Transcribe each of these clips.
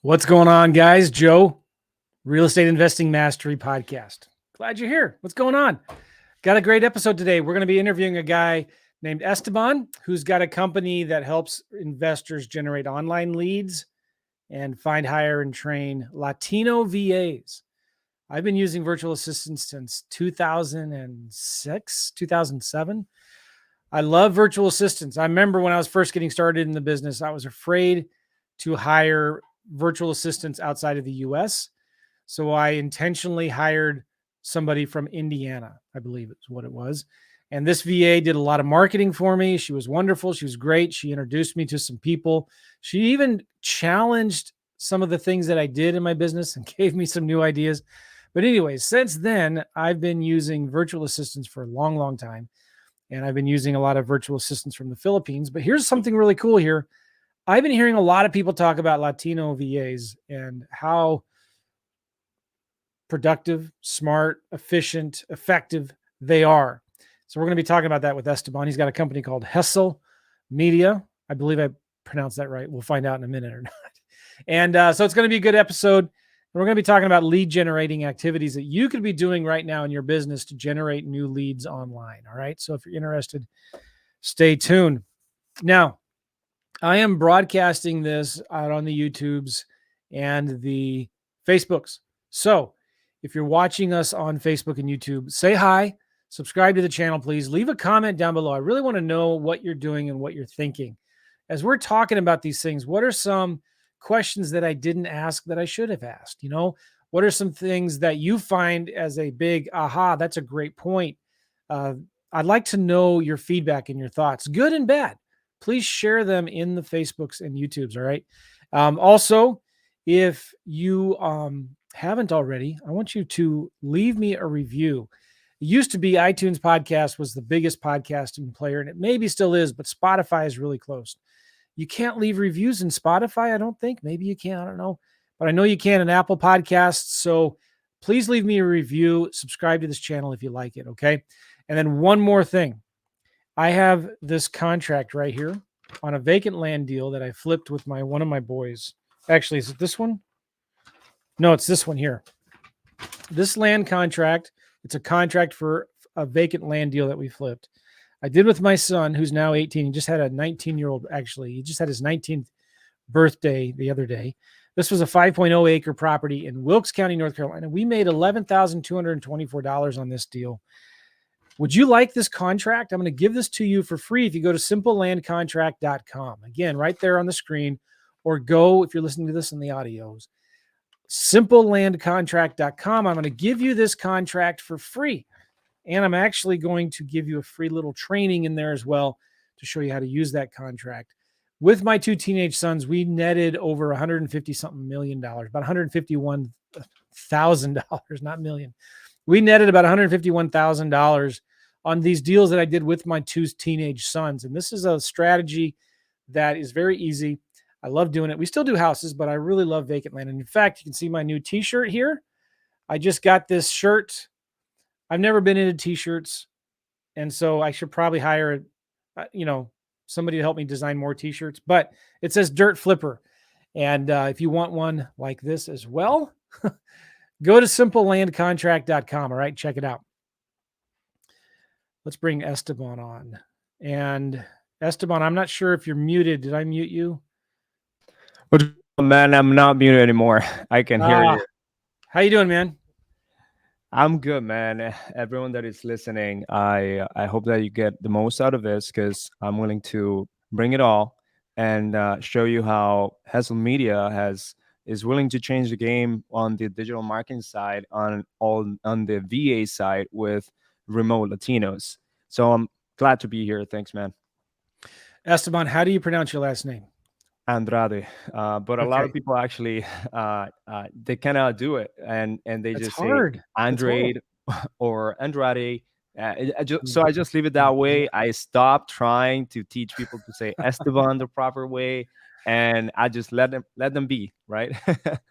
What's going on, guys? Joe, Real Estate Investing Mastery Podcast. Glad you're here. What's going on? Got a great episode today. We're going to be interviewing a guy named Esteban, who's got a company that helps investors generate online leads and find, hire, and train Latino VAs. I've been using virtual assistants since 2006, 2007. I love virtual assistants. I remember when I was first getting started in the business, I was afraid to hire virtual assistants outside of the US. So I intentionally hired somebody from Indiana, I believe is what it was. And this VA did a lot of marketing for me. She was wonderful. She was great. She introduced me to some people. She even challenged some of the things that I did in my business and gave me some new ideas. But anyways, since then, I've been using virtual assistants for a long, long time. And I've been using a lot of virtual assistants from the Philippines. But here's something really cool here. I've been hearing a lot of people talk about Latino VAs and how productive, smart, efficient, effective they are. So we're going to be talking about that with Esteban. He's got a company called Hesel Media. I believe I pronounced that right. We'll find out in a minute or not. And so it's going to be a good episode. And we're going to be talking about lead generating activities that you could be doing right now in your business to generate new leads online. All right. So if you're interested, stay tuned. Now, I am broadcasting this out on the YouTubes and the Facebooks. So if you're watching us on Facebook and YouTube, say hi, subscribe to the channel, please. Leave a comment down below. I really want to know what you're doing and what you're thinking. As we're talking about these things, what are some questions that I didn't ask that I should have asked? You know, what are some things that you find as a big aha, that's a great point. I'd like to know your feedback and your thoughts, good and bad. Please share them in the Facebooks and YouTubes. All right. Also, if you haven't already, I want you to leave me a review. It used to be iTunes podcast was the biggest podcasting player, and it maybe still is, but Spotify is really close. You can't leave reviews in Spotify, I don't think. Maybe you can, I don't know. But I know you can in Apple Podcasts. So please leave me a review. Subscribe to this channel if you like it, okay? And then one more thing. I have this contract right here on a vacant land deal that I flipped with one of my boys. Actually, is it this one? No, it's this one here. This land contract, it's a contract for a vacant land deal that we flipped. I did with my son, who's now 18. He just had a 19-year-old, actually. He just had his 19th birthday the other day. This was a 5.0 acre property in Wilkes County, North Carolina. We made $11,224 on this deal. Would you like this contract? I'm going to give this to you for free if you go to simplelandcontract.com. Again, right there on the screen, or go, if you're listening to this in the audios, simplelandcontract.com. I'm going to give you this contract for free. And I'm actually going to give you a free little training in there as well to show you how to use that contract. With my two teenage sons, we netted over 150 something million dollars, about $151,000, not million. We netted about $151,000 on these deals that I did with my two teenage sons. And this is a strategy that is very easy. I love doing it. We still do houses, but I really love vacant land. And in fact, you can see my new t-shirt here. I just got this shirt. I've never been into t-shirts. And so I should probably hire, somebody to help me design more t-shirts, but it says Dirt Flipper. And if you want one like this as well, go to simplelandcontract.com. All right, check it out. Let's bring Esteban on. And Esteban, I'm not sure if you're muted. Did I mute you? What's going on, man? I'm not muted anymore. I can hear you. How you doing, man? I'm good, man. Everyone that is listening, I hope that you get the most out of this, because I'm willing to bring it all and show you how Hesel Media is willing to change the game on the digital marketing side, on the VA side with remote Latinos. So I'm glad to be here. Thanks, man. Esteban, how do you pronounce your last name? Andrade, but a lot of people actually they cannot do it, and they That's just hard. say Andrade or Andrade. So I just leave it that way. I stopped trying to teach people to say Esteban the proper way, and I just let them be, right?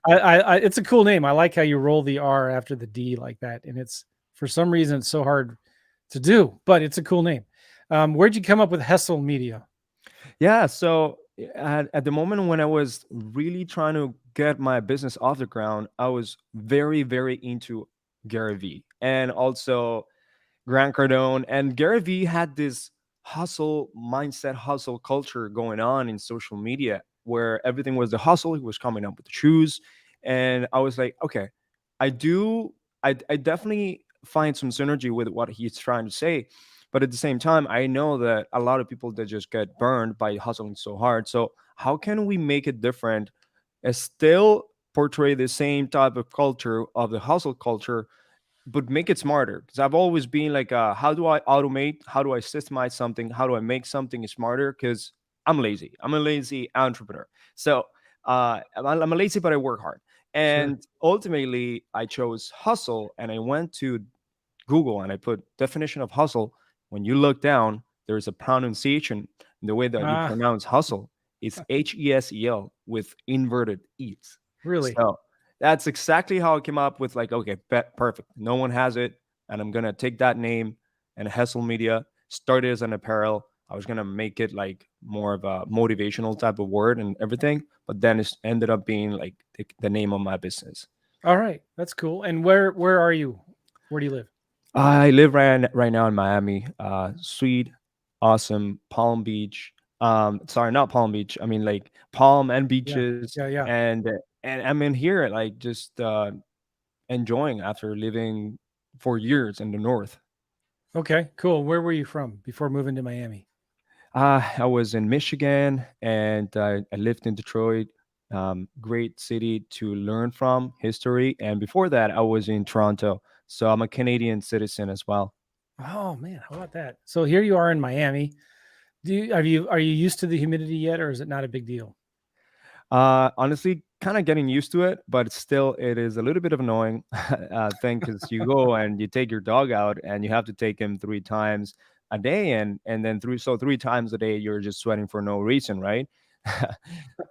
It's a cool name. I like how you roll the R after the D like that, and it's, for some reason, it's so hard to do, but it's a cool name. Where'd you come up with Hesel Media? Yeah, so at the moment when I was really trying to get my business off the ground, I was very, very into Gary Vee, and also Grant Cardone. And Gary Vee had this hustle mindset, hustle culture going on in social media where everything was the hustle. He was coming up with the shoes. And I was like, okay, I do, I definitely find some synergy with what he's trying to say. But at the same time, I know that a lot of people that just get burned by hustling so hard. So how can we make it different and still portray the same type of culture of the hustle culture, but make it smarter? Because I've always been like, how do I automate? How do I systemize something? How do I make something smarter? Because I'm lazy. I'm a lazy entrepreneur. So I'm a lazy, but I work hard. Sure. And ultimately, I chose hustle, and I went to Google and I put definition of hustle. When you look down, there's a pronunciation. The way that you Ah, pronounce hustle is Hesel with inverted e's. really? So that's exactly how I came up with like, okay, perfect. No one has it, and I'm gonna take that name and Hesel Media. Started as an apparel. I was gonna make it like more of a motivational type of word and everything, but then it ended up being like the name of my business. All right, that's cool. And where are you? Where do you live? I live right now in Miami. Sweet, awesome Palm Beach. Sorry, not Palm Beach. I mean like Palm and Yeah, beaches, yeah, yeah. and I'm in here like just enjoying after living for years in the north. Okay, cool. Where were you from before moving to Miami? I was in Michigan and I lived in Detroit. Great city to learn from history. And before that, I was in Toronto. So I'm a Canadian citizen as well. Oh man, how about that? So here you are in Miami. Are you used to the humidity yet, or is it not a big deal? Honestly, kind of getting used to it, but still, it is a little bit of annoying thing because you go and you take your dog out and you have to take him 3 times a day, and then 3 times a day you're just sweating for no reason, right?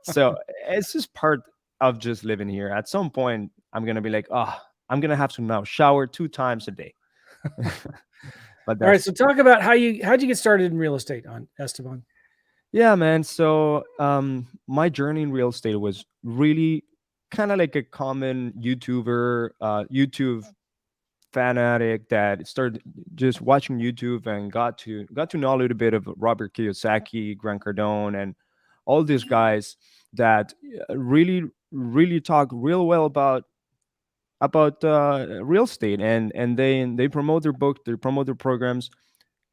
So it's just part of just living here. At some point, I'm gonna be like, oh, I'm gonna have to now shower 2 times a day. But All right, that's so talk about how'd you get started in real estate on Esteban? Yeah, man. So, my journey in real estate was really kind of like a common YouTube fanatic that started just watching YouTube and got to know a little bit of Robert Kiyosaki, Grant Cardone, and all these guys that really talk real well about real estate, and they promote their book, they promote their programs,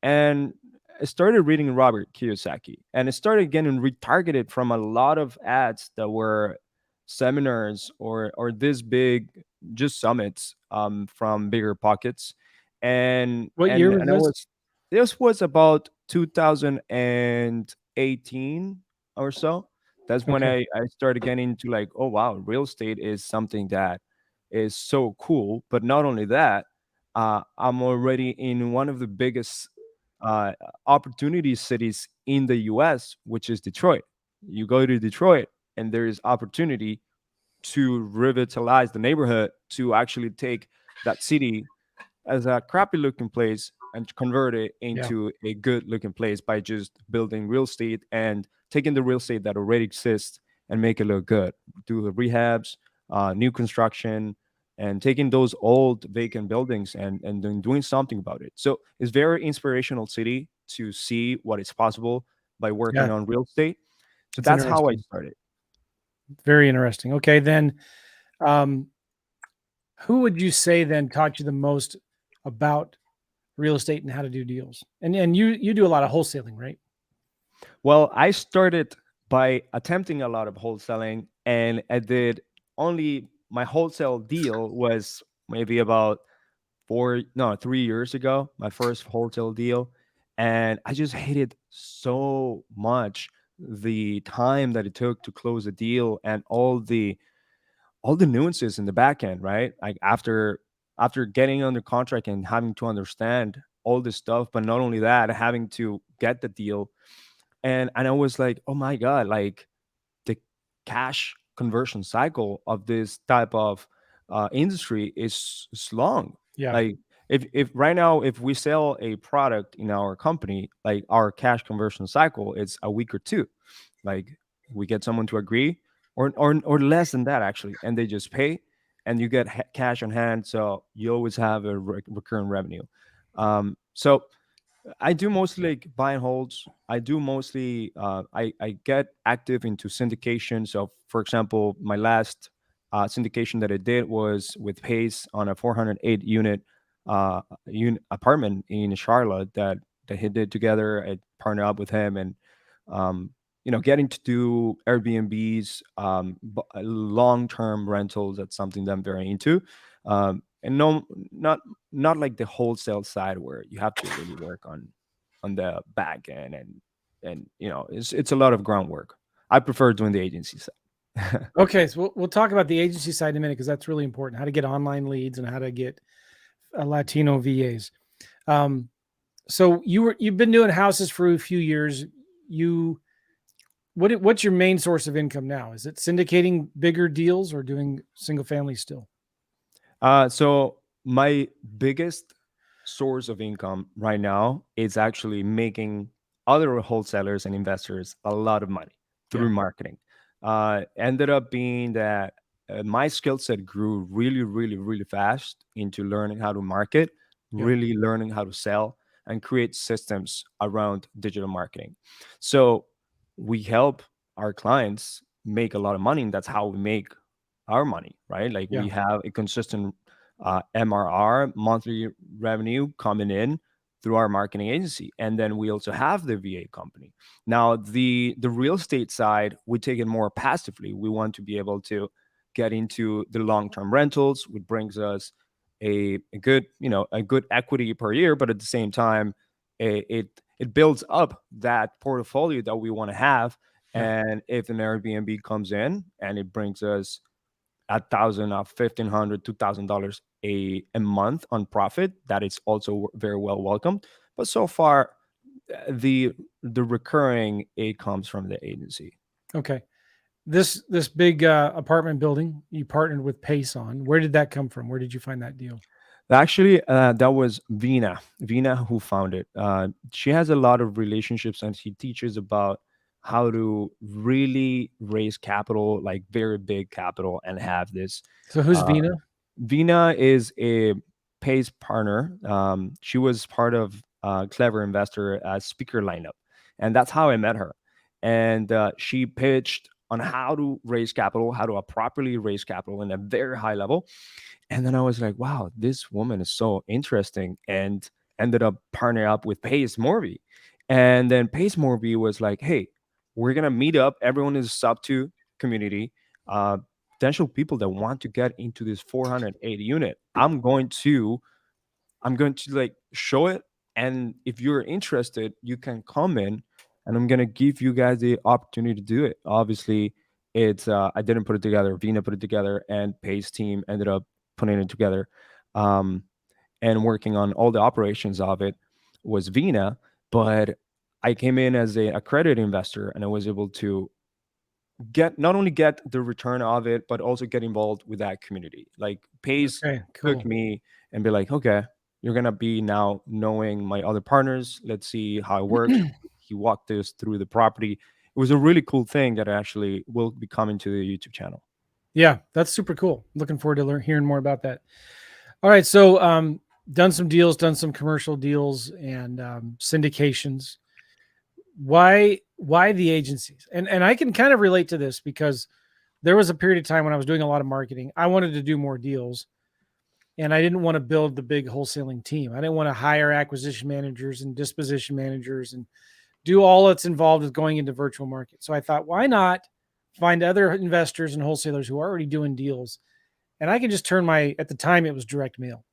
and I started reading Robert Kiyosaki, and it started getting retargeted from a lot of ads that were seminars or this big just summits from bigger pockets, and What year and was and I this? was this was about 2018 or so. That's when Okay. I started getting into like, oh wow, real estate is something that is so cool. But not only that, I'm already in one of the biggest uh, opportunity cities in the US, which is Detroit. You go to Detroit, and there is opportunity to revitalize the neighborhood, to actually take that city as a crappy looking place and convert it Yeah. into a good looking place by just building real estate and taking the real estate that already exists and make it look good. Do the rehabs, new construction, and taking those old vacant buildings and then doing something about it. So it's very inspirational city to see what is possible by working Yeah. on real estate. So It's that's how I interesting. started. Very interesting. Okay, then um, who would you say then taught you the most about real estate and how to do deals? And you do a lot of wholesaling, right? Well, I started by attempting a lot of wholesaling, and I did only my wholesale deal was maybe about 3 years ago, my first wholesale deal. And I just hated so much the time that it took to close a deal and all the nuances in the back end, right? Like after getting under contract and having to understand all this stuff, but not only that, having to get the deal, and I was like, oh my god, like the cash conversion cycle of this type of industry is long. Yeah. Like if right now if we sell a product in our company, like our cash conversion cycle, it's a week or two. Like we get someone to agree, or less than that actually, and they just pay, and you get cash on hand, so you always have a recurring revenue. So I do mostly like buy and holds. I do mostly I get active into syndication. So for example, my last syndication that I did was with Pace on a 408 unit apartment in Charlotte that he did together. I partnered up with him, and um, getting to do Airbnbs, long term rentals. That's something that I'm very into. And no, not like the wholesale side where you have to really work on the back end, and it's a lot of groundwork. I prefer doing the agency side. Okay, so we'll talk about the agency side in a minute because that's really important. How to get online leads and how to get Latino VAs. So you've been doing houses for a few years. You what's your main source of income now? Is it syndicating bigger deals or doing single family still? So my biggest source of income right now is actually making other wholesalers and investors a lot of money Yeah, through marketing. Ended up being that my skill set grew really, really, really fast into learning how to market, yeah, really learning how to sell, and create systems around digital marketing. So we help our clients make a lot of money, and that's how we make our money, right? Like yeah. we have a consistent MRR, monthly revenue coming in through our marketing agency, and then we also have the VA company. Now, the real estate side, we take it more passively. We want to be able to get into the long term rentals, which brings us a good a good equity per year, but at the same time, it builds up that portfolio that we want to have. Yeah. And if an Airbnb comes in and it brings us 1,000 or $1,500, $2,000 a month on profit, that is also very well welcomed. But so far, the recurring it comes from the agency. Okay. This big apartment building you partnered with Pace on. Where did that come from? Where did you find that deal? Actually, that was Vina who found it. She has a lot of relationships, and she teaches about how to really raise capital, like very big capital, and have this. So who's uh, Vina? Vina is a Pace partner. She was part of Clever Investor speaker lineup, and that's how I met her. And she pitched on how to raise capital, how to properly raise capital in a very high level. And then I was like, wow, this woman is so interesting, and ended up partnering up with Pace Morby. And then Pace Morby was like, hey, we're gonna meet up. Everyone is sub to community. Uh, Potential people that want to get into this 480 unit. I'm going to like show it. And if you're interested, you can come in, and I'm gonna give you guys the opportunity to do it. Obviously, it's I didn't put it together. Vina put it together, and Pace team ended up putting it together. Um, and working on all the operations of it was Vina. But I came in as a accredited investor, and I was able to not only get the return of it, but also get involved with that community. Like Pace Okay, took cool. me and be like, okay, you're gonna be now knowing my other partners. Let's see how it works. He walked us through the property. It was a really cool thing that actually will be coming to the YouTube channel. Yeah, that's super cool. Looking forward to hearing more about that. All right, so done some deals, done some commercial deals and syndications. Why the agencies? And I can kind of relate to this because there was a period of time when I was doing a lot of marketing. I wanted to do more deals, and I didn't want to build the big wholesaling team. I didn't want to hire acquisition managers and disposition managers and do all that's involved with going into virtual market. So I thought, why not find other investors and wholesalers who are already doing deals? And I can just turn at the time it was direct mail.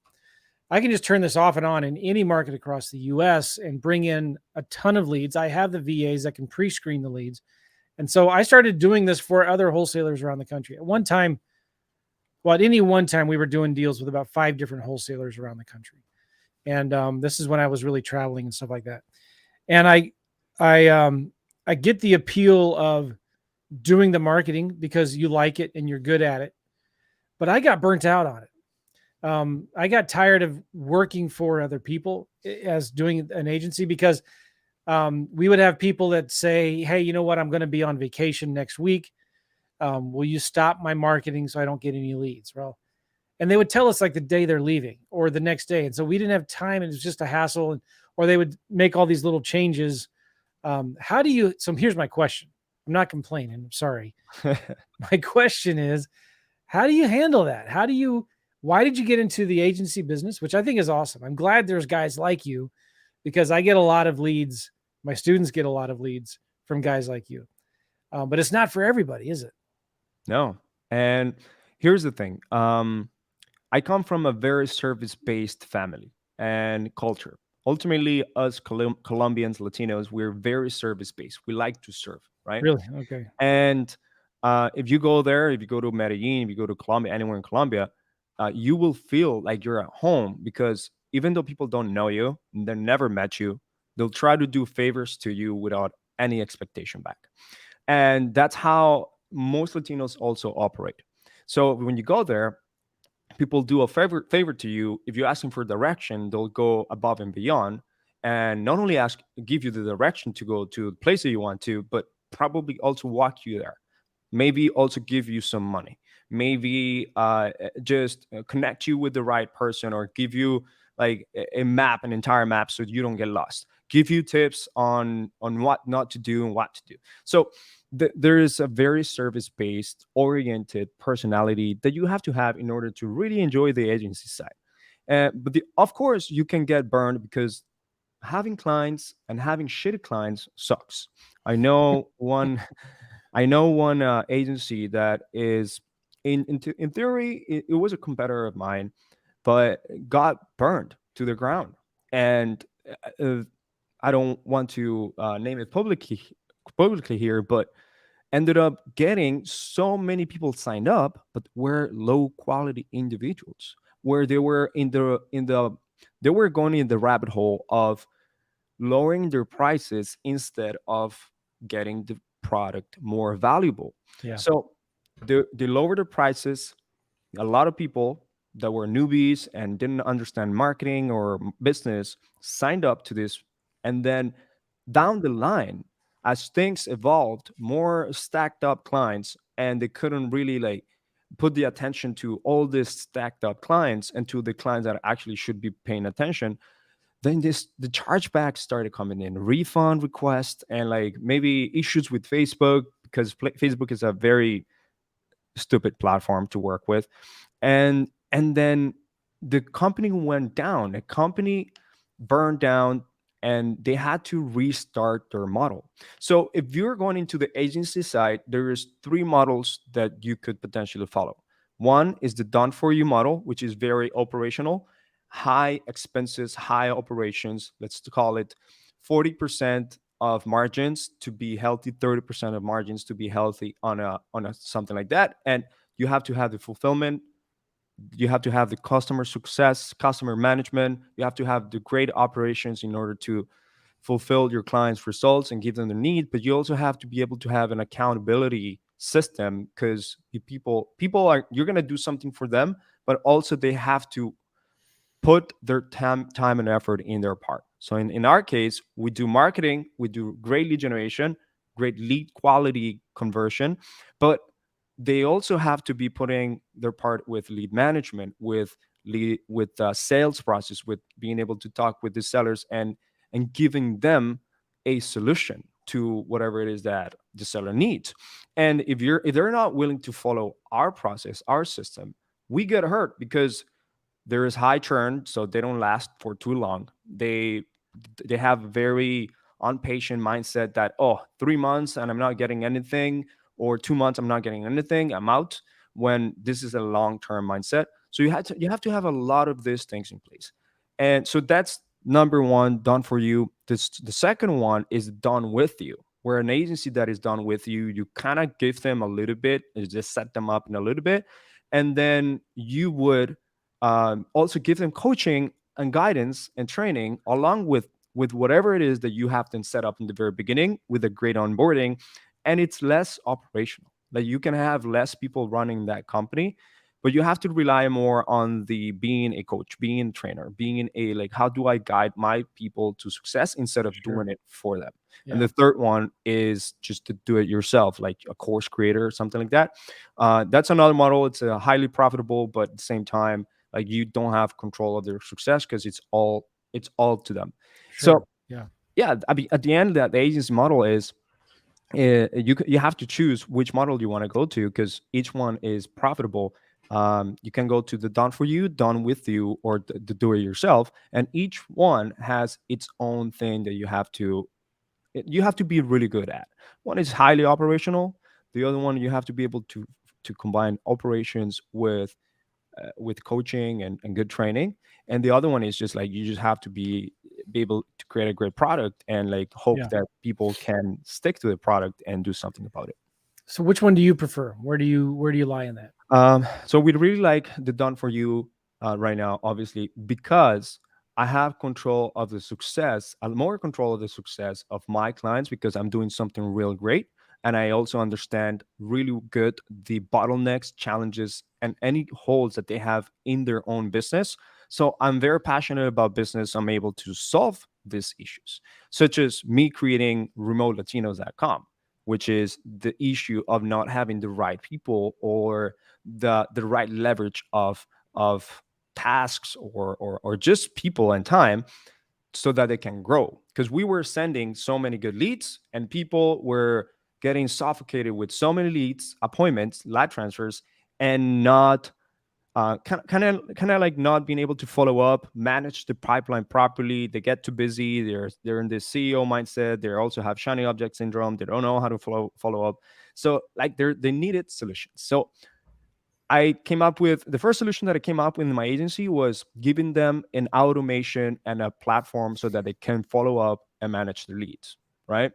I can just turn this off and on in any market across the US and bring in a ton of leads. I have the VAs that can pre screen the leads. And so I started doing this for other wholesalers around the country. At any one time, we were doing deals with about 5 different wholesalers around the country. And this is when I was really traveling and stuff like that. And I, I get the appeal of doing the marketing because you like it and you're good at it. But I got burnt out on it. I got tired of working for other people as doing an agency because We would have people that say, hey, you know what, I'm going to be on vacation next week. Will you stop my marketing so I don't get any leads? Well, and they would tell us like the day they're leaving or the next day, and so we didn't have time, and it was just a hassle. And or they would make all these little changes. How do you? So here's my question. I'm not complaining. I'm sorry. My question is, how do you handle that? How do you? Why did you get into the agency business, which I think is awesome? I'm glad there's guys like you, because I get a lot of leads. My students get a lot of leads from guys like you, but it's not for everybody, is it? No. And here's the thing. I come from a very service-based family and culture. Ultimately, us Colombians, Latinos, we're very service-based. We like to serve, right? Really? Okay. And if you go there, if you go to Medellin, if you go to Colombia, anywhere in Colombia, you will feel like you're at home, because even though people don't know you, they never met you, they'll try to do favors to you without any expectation back. And that's how most Latinos also operate. So when you go there, people do a favor to you. If you ask them for direction, they'll go above and beyond, and not only give you the direction to go to the place that you want to, but probably also walk you there, maybe also give you some money, maybe just connect you with the right person, or give you like a map, an entire map, so you don't get lost, give you tips on what not to do and what to do. So there is a very service based oriented personality that you have to have in order to really enjoy the agency side. But of course you can get burned, because having clients and having shitty clients sucks. I know one I know one agency that is in theory it was a competitor of mine, but got burned to the ground. And uh, I don't want to name it publicly here, but ended up getting so many people signed up, but were low quality individuals, where they were they were going in the rabbit hole of lowering their prices instead of getting the product more valuable. Yeah. So they lowered the prices. A lot of people that were newbies and didn't understand marketing or business signed up to this. And then down the line, as things evolved, more stacked up clients, and they couldn't really like put the attention to all these stacked up clients and to the clients that actually should be paying attention, then the chargebacks started coming in, refund requests, and like maybe issues with Facebook, because Facebook is a very stupid platform to work with. And then the company went down, the company burned down, and they had to restart their model. So if you're going into the agency side, there is three models that you could potentially follow. One is the done for you model, which is very operational, high expenses, high operations. Let's call it 40% of margins to be healthy, 30% of margins to be healthy on a something like that. And you have to have the fulfillment, you have to have the customer success, customer management, you have to have the great operations in order to fulfill your clients' results and give them their need. But you also have to be able to have an accountability system, because people are, you're going to do something for them, but also they have to put their time and effort in their part. So in our case, we do marketing, we do great lead generation, great lead quality conversion, but they also have to be putting their part with lead management, with sales process, with being able to talk with the sellers and giving them a solution to whatever it is that the seller needs. And if they're not willing to follow our process, our system, we get hurt, because there is high churn, so they don't last for too long. They have a very impatient mindset that, oh, 3 months and I'm not getting anything, or 2 months I'm not getting anything, I'm out. When this is a long-term mindset, so you have to have a lot of these things in place. And so that's number one, done for you. The second one is done with you, where an agency that is done with you, you kind of give them a little bit, you just set them up in a little bit, and then you would also give them coaching and guidance and training along with whatever it is that you have them set up in the very beginning, with a great onboarding. And it's less operational, like you can have less people running that company, but you have to rely more on the being a coach, being a trainer, being a like, how do I guide my people to success instead of Sure. doing it for them. And Yeah. the third one is just to do it yourself, like a course creator or something like that. That's another model. It's a highly profitable, but at the same time, like you don't have control of their success because it's all to them. Sure. So Yeah. yeah, I mean, at the end, that the agency model is you have to choose which model you want to go to because each one is profitable. You can go to the done for you, done with you, or the do it yourself, and each one has its own thing that you have to be really good at. One is highly operational. The other one, you have to be able to combine operations with coaching and good training. And the other one is just like you just have to be able to create a great product and like hope Yeah. that people can stick to the product and do something about it. So which one do you prefer? Where do you lie in that? So we'd really like the done for you right now, obviously, because I have control of the success, more control of the success of my clients because I'm doing something real great. And I also understand really good the bottlenecks, challenges, and any holes that they have in their own business. So I'm very passionate about business. I'm able to solve these issues, such as me creating remotelatinos.com, which is the issue of not having the right people or the right leverage of tasks or just people and time so that they can grow, because we were sending so many good leads and people were getting suffocated with so many leads, appointments, live transfers, and not kind of like not being able to follow up, manage the pipeline properly. They get too busy. They're in this CEO mindset. They also have shiny object syndrome. They don't know how to follow up. So like they needed solutions. So I came up with the first solution that I came up with in my agency was giving them an automation and a platform so that they can follow up and manage their leads, right?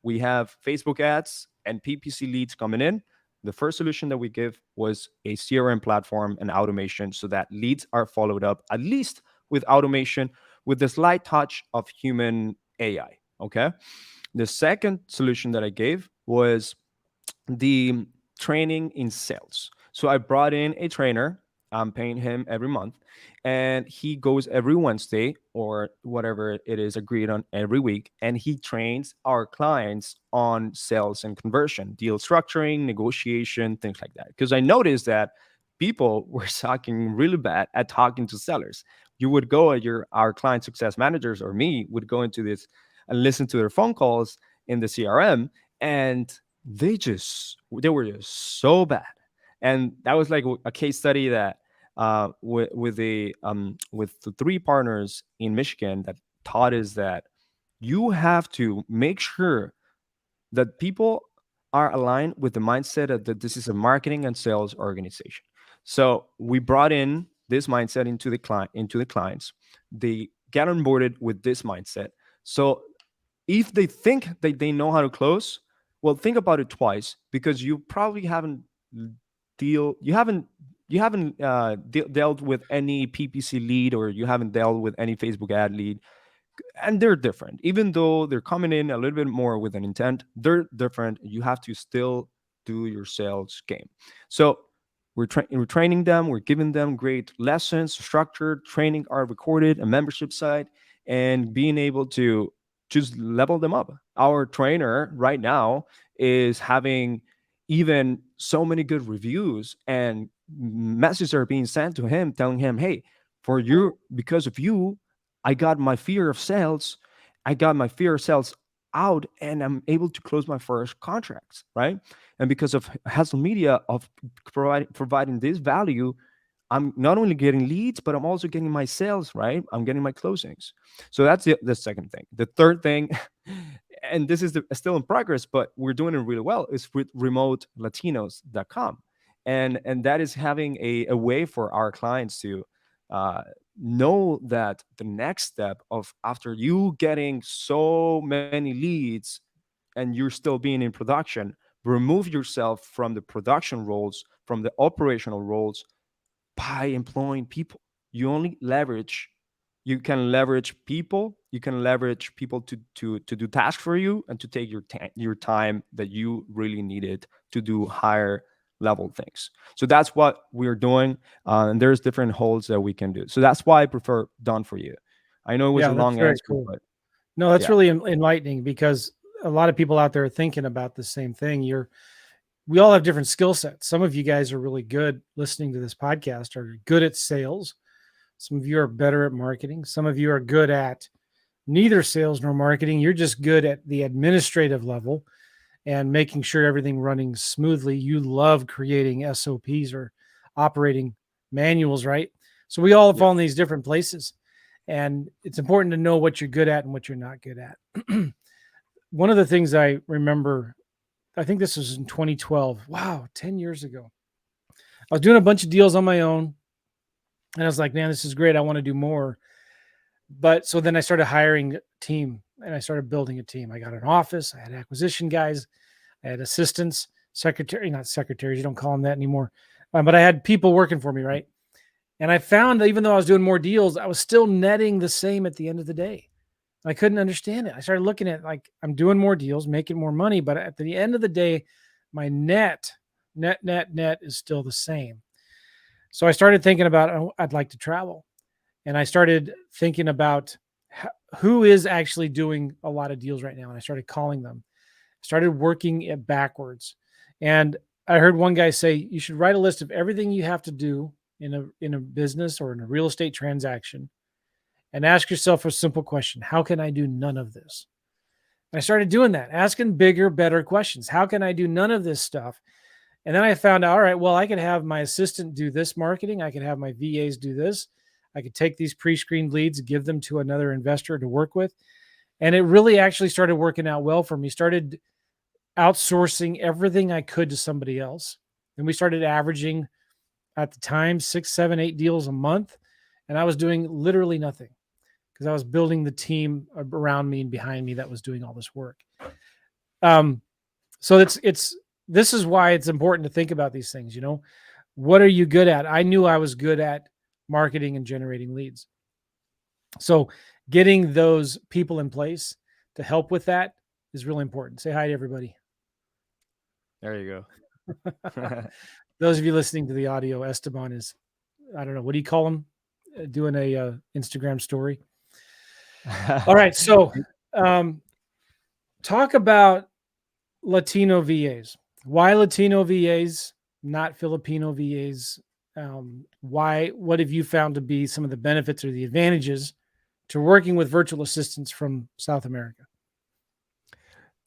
We have Facebook ads and PPC leads coming in. The first solution that we give was a CRM platform and automation so that leads are followed up, at least with automation, with the slight touch of human AI. Okay. The second solution that I gave was the training in sales. So I brought in a trainer. I'm paying him every month, and he goes every Wednesday or whatever it is agreed on every week, and he trains our clients on sales and conversion, deal structuring, negotiation, things like that. Because I noticed that people were sucking really bad at talking to sellers. You would go at our client success managers or me would go into this and listen to their phone calls in the CRM, and they were just so bad. And that was like a case study that with the three partners in Michigan that taught us that you have to make sure that people are aligned with the mindset of that this is a marketing and sales organization. So we brought in this mindset into the clients. They get onboarded with this mindset. So if they think that they know how to close, well, think about it twice, because you probably deal you haven't dealt with any PPC lead, or you haven't dealt with any Facebook ad lead, and they're different. Even though they're coming in a little bit more with an intent, they're different. You have to still do your sales game. So we're training them. We're giving them great lessons, structured training are recorded, a membership site, and being able to just level them up. Our trainer right now is having even so many good reviews, and messages are being sent to him telling him, hey, for you, because of you, I got my fear of sales. I got my fear of sales out, and I'm able to close my first contracts, right? And because of Hesel Media of providing this value, I'm not only getting leads, but I'm also getting my sales, right? I'm getting my closings. So that's the second thing. The third thing, and this is still in progress, but we're doing it really well, is with remotelatinos.com. And that is having a way for our clients to uh, know that the next step of after you getting so many leads and you're still being in production, remove yourself from the production roles, from the operational roles, by employing people. You only leverage you can leverage people. You can leverage people to do tasks for you and to take your time that you really needed to do higher level things. So that's what we're doing. And there's different holds that we can do. So that's why I prefer done for you. I know it was a Yeah, that's long very answer, cool. but No, that's yeah. really enlightening because a lot of people out there are thinking about the same thing. We all have different skill sets. Some of you guys are really good listening to this podcast, are good at sales. Some of you are better at marketing. Some of you are good at neither sales nor marketing. You're just good at the administrative level and making sure everything running smoothly. You love creating SOPs or operating manuals, right? So we all Yeah. fall in these different places. And it's important to know what you're good at and what you're not good at. One of the things I remember, I think this was in 2012. Wow, 10 years ago. I was doing a bunch of deals on my own. And I was like, man, this is great. I want to do more. But so then I started hiring a team and I started building a team. I got an office, I had acquisition guys, I had assistants, secretary, not secretaries, you don't call them that anymore. But I had people working for me, right? And I found that even though I was doing more deals, I was still netting the same at the end of the day. I couldn't understand it. I started looking at like I'm doing more deals, making more money, but at the end of the day, my net is still the same. So I started thinking about, oh, I'd like to travel. And I started thinking about who is actually doing a lot of deals right now. And I started calling them, started working it backwards. And I heard one guy say, you should write a list of everything you have to do in a business or in a real estate transaction and ask yourself a simple question. How can I do none of this? And I started doing that, asking bigger, better questions. How can I do none of this stuff? And then I found out, all right, well, I could have my assistant do this marketing. I could have my VAs do this. I could take these pre-screened leads, give them to another investor to work with. And it really actually started working out well for me. Started outsourcing everything I could to somebody else. And we started averaging at the time 6, 7, 8 deals a month. And I was doing literally nothing because I was building the team around me and behind me that was doing all this work. So this is why it's important to think about these things. What are you good at? I knew I was good at marketing and generating leads. So getting those people in place to help with that is really important. Say hi to everybody. There you go. Those of you listening to the audio, Esteban is, I don't know, what do you call him? Doing a Instagram story. All right. So talk about Latino VAs. Why Latino VAs, not Filipino VAs? What have you found to be some of the benefits or the advantages to working with virtual assistants from South America?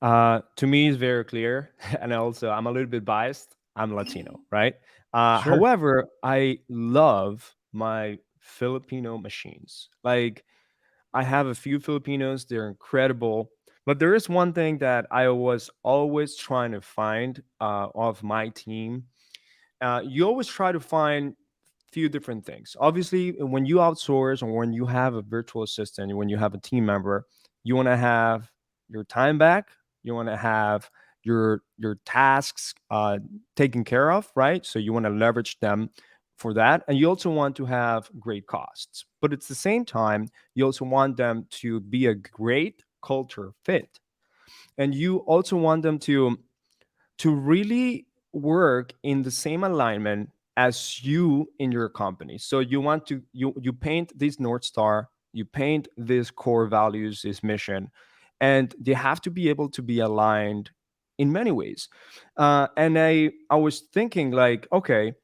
To me, it's very clear. And also, I'm a little bit biased. I'm Latino, right? Sure. However, I love my Filipino machines. Like, I have a few Filipinos, they're incredible. But there is one thing that I was always trying to find of my team. You always try to find few different things. Obviously, when you outsource or when you have a virtual assistant, when you have a team member, you want to have your time back. You want to have your tasks taken care of, right? So you want to leverage them for that, and you also want to have great costs. But at the same time, you also want them to be a great culture fit, and you also want them to really work in the same alignment as you in your company. So you want to you paint this North Star, you paint these core values, this mission, and they have to be able to be aligned in many ways. And I was thinking like, okay,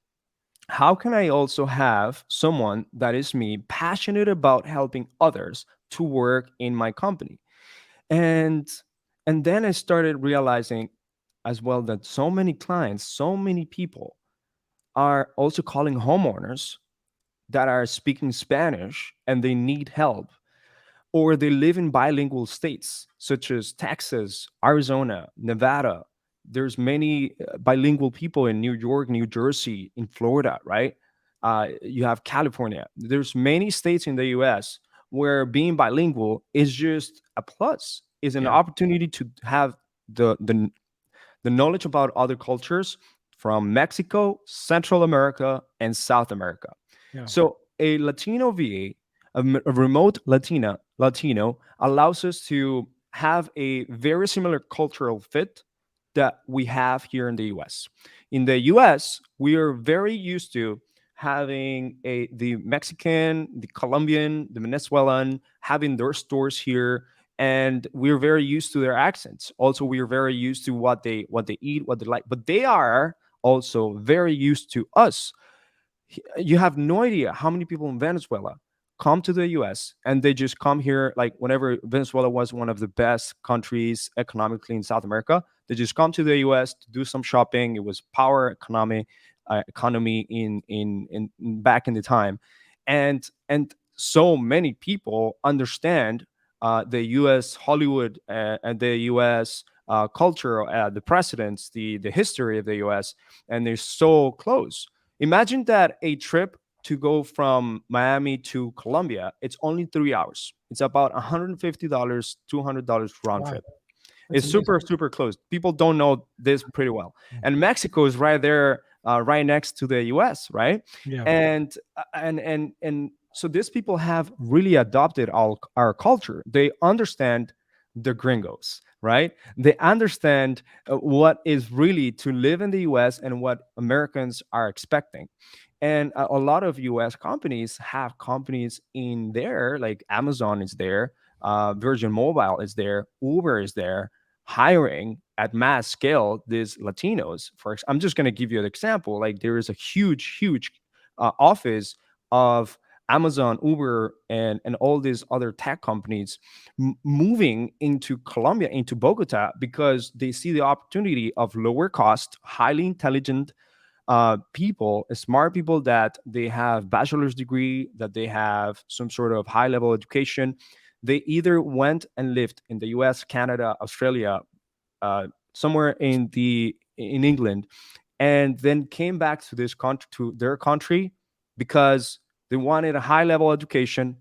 how can I also have someone that is me passionate about helping others to work in my company? And and then I started realizing as well that so many clients, so many people are also calling homeowners that are speaking Spanish and they need help, or they live in bilingual states such as Texas, Arizona, Nevada. There's many bilingual people in New York, New Jersey, in Florida, right? You have California. There's many states in the US where being bilingual is just a plus, is an Yeah. opportunity to have the knowledge about other cultures from Mexico, Central America, and South America. Yeah. So a Latino VA, a remote Latino allows us to have a very similar cultural fit that we have here in the US. In the US, we are very used to having the Mexican, the Colombian, the Venezuelan having their stores here, and we're very used to their accents. Also, we are very used to what they eat, what they like, but they are also very used to us. You have no idea how many people in Venezuela come to the US and they just come here, like whenever Venezuela was one of the best countries economically in South America, they just come to the US to do some shopping. It was power economy in back in the time. And so many people understand the US Hollywood and the US culture, the presidents, the history of the US, and they're so close. Imagine that a trip to go from Miami to Colombia, it's only 3 hours. It's about $150, $200 round Wow, trip. that's It's amazing. super, super close. People don't know this pretty well. And Mexico is right there, right next to the US, right? Yeah, And so these people have really adopted our culture. They understand the gringos, right? They understand what is really to live in the US and what Americans are expecting. And a lot of US companies have companies in there, like Amazon is there, Virgin Mobile is there, Uber is there, hiring at mass scale these Latinos. I'm just going to give you an example. Like there is a huge, huge office of Amazon, Uber, and all these other tech companies moving into Colombia, into Bogota, because they see the opportunity of lower cost, highly intelligent people, smart people, that they have bachelor's degree, that they have some sort of high level education. They either went and lived in the US, Canada, Australia, somewhere in England, and then came back to this country, to their country, because they wanted a high level education,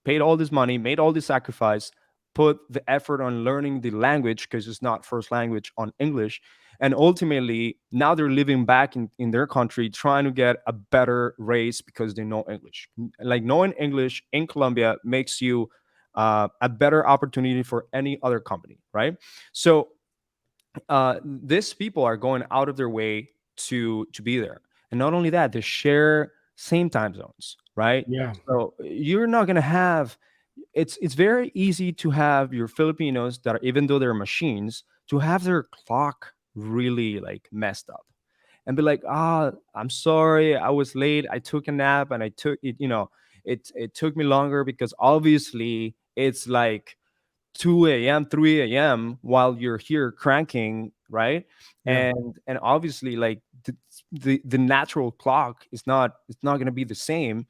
paid all this money, made all this sacrifice, put the effort on learning the language because it's not first language on English, and ultimately now they're living back in their country trying to get a better raise because they know English. Like knowing English in Colombia makes you a better opportunity for any other company, right? So these people are going out of their way to be there, and not only that, they share same time zones, right? yeah, So you're not going to have, it's very easy to have your Filipinos that are, even though they're machines, to have their clock really like messed up and be like, I'm sorry, I was late, I took a nap, and I took it, it took me longer because obviously it's like 2 a.m., 3 a.m. while you're here cranking, right? yeah, And obviously, like the natural clock is not, it's not going to be the same.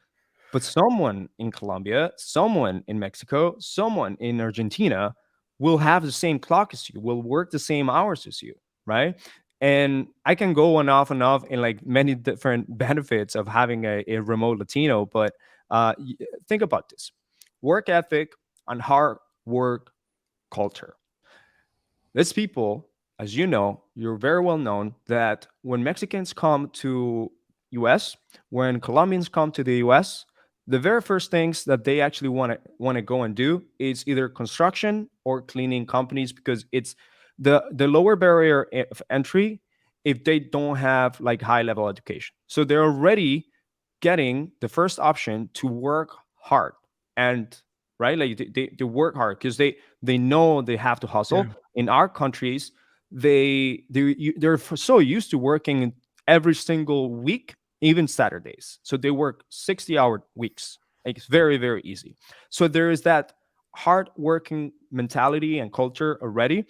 But someone in Colombia, someone in Mexico, someone in Argentina will have the same clock as you, will work the same hours as you, right? And I can go on off and off in like many different benefits of having a remote Latino, but think about this: work ethic and hard work culture. These people, as you know, you're very well known that when Mexicans come to US, when Colombians come to the US, the very first things that they actually want to go and do is either construction or cleaning companies, because it's the lower barrier of entry if they don't have like high level education. So they're already getting the first option to work hard, and right, like they work hard because they know they have to yeah, hustle. In our countries, they're so used to working every single week, even Saturdays. So they work 60-hour weeks. Like it's very, very easy. So there is that hard working mentality and culture already.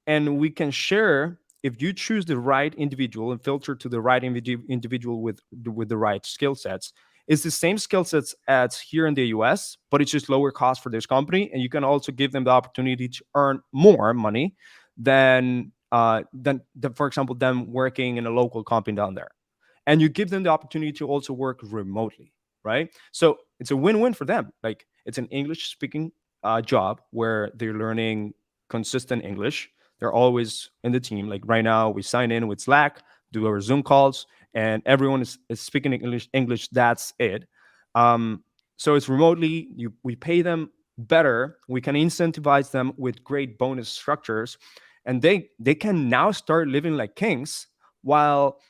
And we can share, if you choose the right individual and filter to the right individual with the right skill sets. It's the same skill sets as here in the US, but it's just lower cost for this company, and you can also give them the opportunity to earn more money than for example, them working in a local company down there. And you give them the opportunity to also work remotely, right? So it's a win-win for them. Like it's an English speaking job where they're learning consistent English. They're always in the team. Like right now, we sign in with Slack, do our Zoom calls, and everyone is speaking English. That's it. So it's remotely. We pay them better. We can incentivize them with great bonus structures, and they can now start living like kings while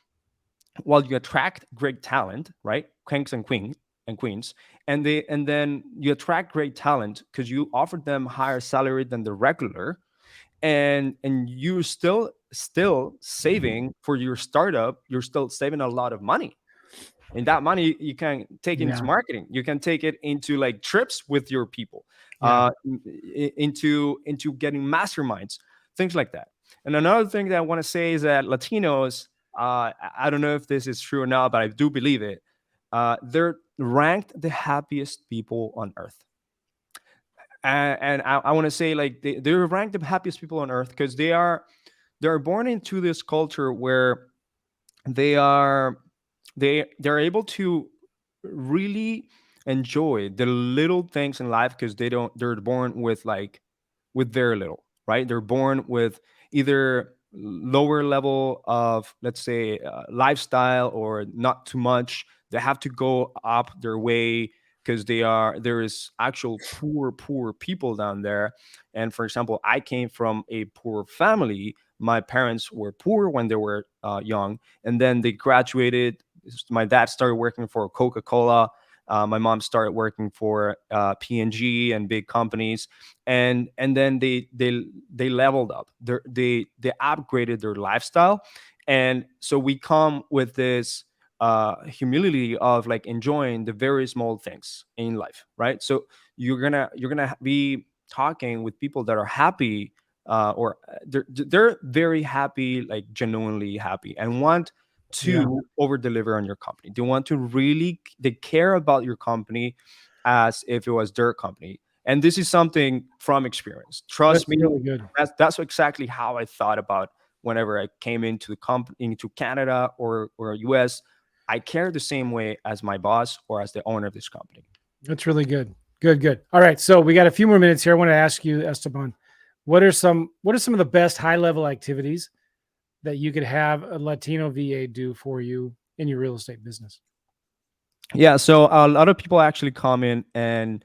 While you attract great talent, right? Kings and queens, and then you attract great talent because you offered them higher salary than the regular, and you still saving for your startup. You're still saving a lot of money, and that money you can take into Yeah. marketing. You can take it into like trips with your people, Yeah. into getting masterminds, things like that. And another thing that I want to say is that Latinos, I don't know if this is true or not, but I do believe it. They're ranked the happiest people on earth. And I want to say like they're ranked the happiest people on earth because they're born into this culture where they are they're able to really enjoy the little things in life because they're born with like with very little, right? They're born with either lower level of, let's say, lifestyle or not too much. They have to go up their way because there is actual poor people down there. And for example, I came from a poor family. My parents were poor when they were young, and then they graduated. My dad started working for Coca-Cola. My mom started working for P&G and big companies, and then they leveled up. They upgraded their lifestyle, and so we come with this humility of like enjoying the very small things in life, right? So you're gonna be talking with people that are happy, or they're very happy, like genuinely happy, and want Yeah. to over deliver on your company. They want to really they care about your company as if it was their company. And this is something from experience. Trust That's me, really good. that's exactly how I thought about whenever I came into the into Canada or US. I care the same way as my boss or as the owner of this company. That's really good. Good, good. All right. So we got a few more minutes here. I want to ask you, Esteban, what are some of the best high level activities that you could have a Latino VA do for you in your real estate business? Yeah, so a lot of people actually come in, and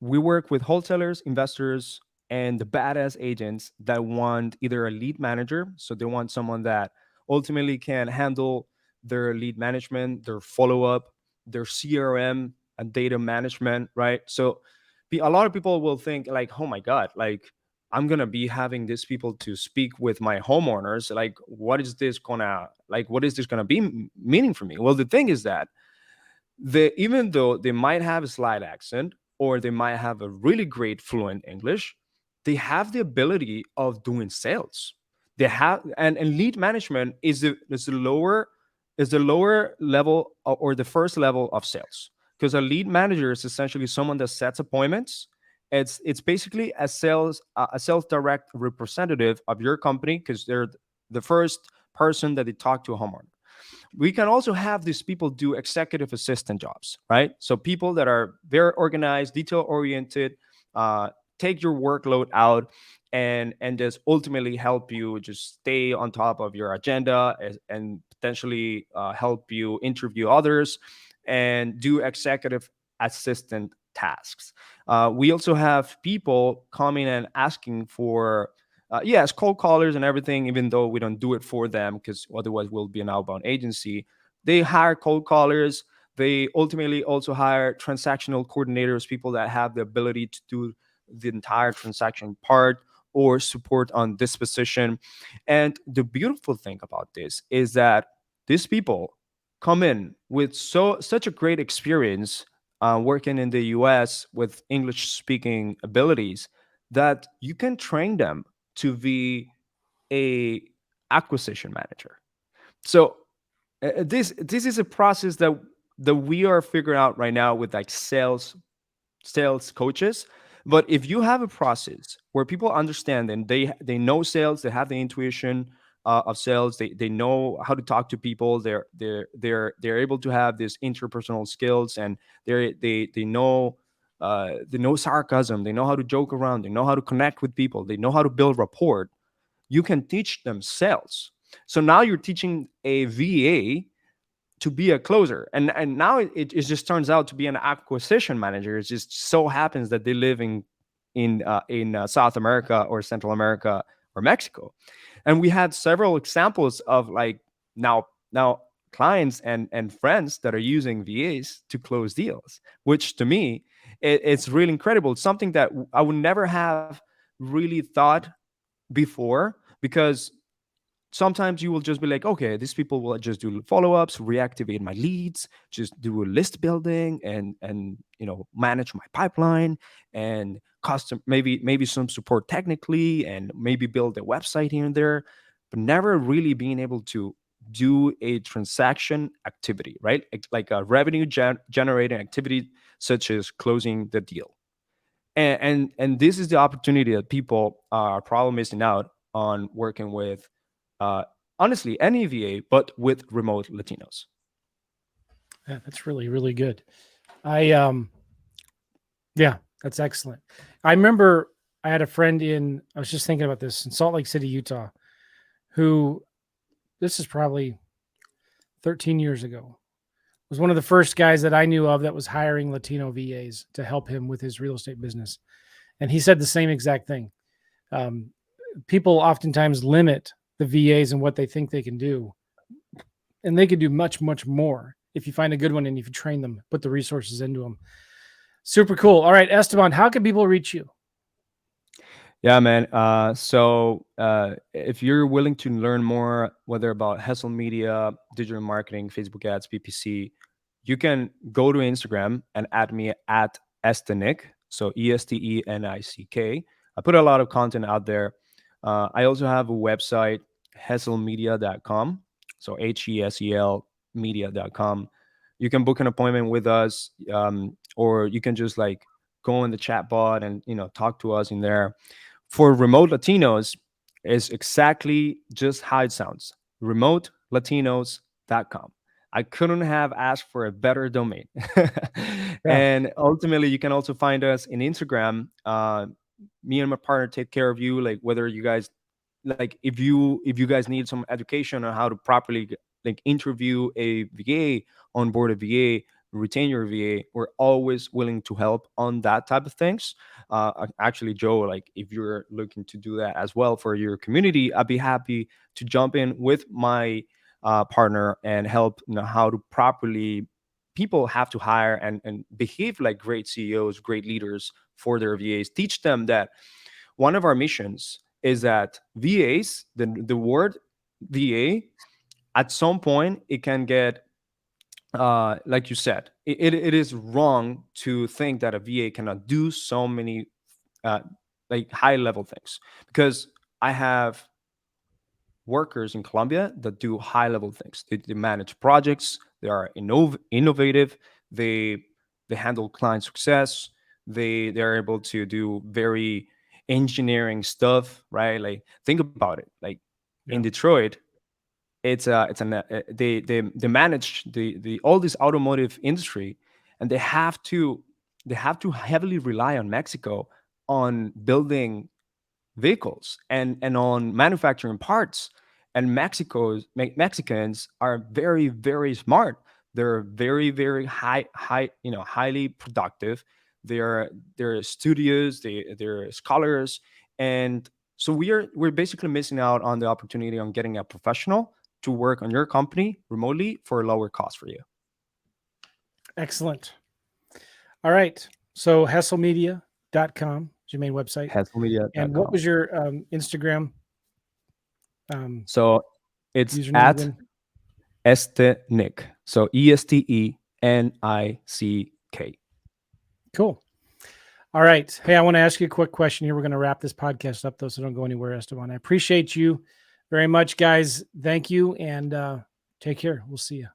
we work with wholesalers, investors, and the badass agents that want either a lead manager. So they want someone that ultimately can handle their lead management, their follow up, their CRM and data management, right? So a lot of people will think, like, oh my God, like, I'm going to be having these people to speak with my homeowners. Like, what is this going to be meaning for me? Well, the thing is that even though they might have a slight accent or they might have a really great fluent English, they have the ability of doing sales. They have and lead management is the lower level or the first level of sales, because a lead manager is essentially someone that sets appointments. It's basically a sales direct representative of your company because they're the first person that they talk to a homeowner. We can also have these people do executive assistant jobs, right? So people that are very organized, detail oriented, take your workload out, and just ultimately help you just stay on top of your agenda, and potentially help you interview others and do executive assistant tasks. We also have people coming and asking for yes, cold callers and everything, even though we don't do it for them because otherwise we'll be an outbound agency. They hire cold callers. They ultimately also hire transactional coordinators, people that have the ability to do the entire transaction part or support on disposition. And the beautiful thing about this is that these people come in with such a great experience working in the US with English speaking abilities that you can train them to be a acquisition manager. So this is a process that we are figuring out right now with like sales coaches. But if you have a process where people understand and they know sales, they have the intuition of sales, they know how to talk to people, they're able to have these interpersonal skills, and they know sarcasm, they know how to joke around, they know how to connect with people, they know how to build rapport. You can teach them sales. So now you're teaching a VA to be a closer, and now it just turns out to be an acquisition manager. It just so happens that they live in South America or Central America or Mexico. And we had several examples of like now clients and friends that are using VAs to close deals, which to me, it's really incredible. It's something that I would never have really thought before, because sometimes you will just be like, okay, these people will just do follow-ups, reactivate my leads, just do a list building, and manage my pipeline, and custom, maybe some support technically, and maybe build a website here and there, but never really being able to do a transaction activity, right? Like a revenue generating activity, such as closing the deal. And this is the opportunity that people are probably missing out on, working with, uh, honestly, any VA, but with remote Latinos. Yeah, that's really, really good. Yeah, that's excellent. I remember I had a friend I was just thinking about this, in Salt Lake City, Utah, who, this is probably 13 years ago, was one of the first guys that I knew of that was hiring Latino VAs to help him with his real estate business. And he said the same exact thing. Um, People oftentimes limit the VAs and what they think they can do, and they could do much, much more if you find a good one and if you train them, put the resources into them. Super cool. All right, Esteban, how can people reach you? Yeah, man. So if you're willing to learn more, whether about Hesel Media, digital marketing, Facebook ads, PPC, you can go to Instagram and add me at Estenick. So Estenick. I put a lot of content out there. I also have a website, heselmedia.com. So HESEL media.com. You can book an appointment with us, or you can just like go in the chat bot and talk to us in there. For remote Latinos, is exactly just how it sounds, remotelatinos.com. I couldn't have asked for a better domain. Yeah. And ultimately, you can also find us in Instagram. Me and my partner take care of you, like whether you guys, like if you guys need some education on how to properly like interview a VA, onboard a VA, retain your VA, we're always willing to help on that type of things. Actually, Joe, like if you're looking to do that as well for your community, I'd be happy to jump in with my partner and help how to properly, people have to hire and behave like great CEOs, great leaders for their VAs. Teach them that one of our missions is that VAs, the word VA, at some point it can get, like you said, it is wrong to think that a VA cannot do so many uh, like high level things, because I have workers in Colombia that do high level things. They manage projects. They are innovative. They they handle client success. They're able to do very engineering stuff, right? Like think about it. Like in Yeah. Detroit, they manage the all this automotive industry, and they have to heavily rely on Mexico on building vehicles and on manufacturing parts. And Mexicans are very, very smart. They're very, very highly productive. They're studious. They're scholars. And so we're basically missing out on the opportunity on getting a professional to work on your company remotely for a lower cost for you. Excellent. All right. So hesselmedia.com is your main website. And what HesselMedia.com. was your Instagram So it's username at again? Estenick. So Estenick. Cool. All right. Hey, I want to ask you a quick question here. We're going to wrap this podcast up, though, so don't go anywhere, Esteban. I appreciate you very much, guys. Thank you, and take care. We'll see you.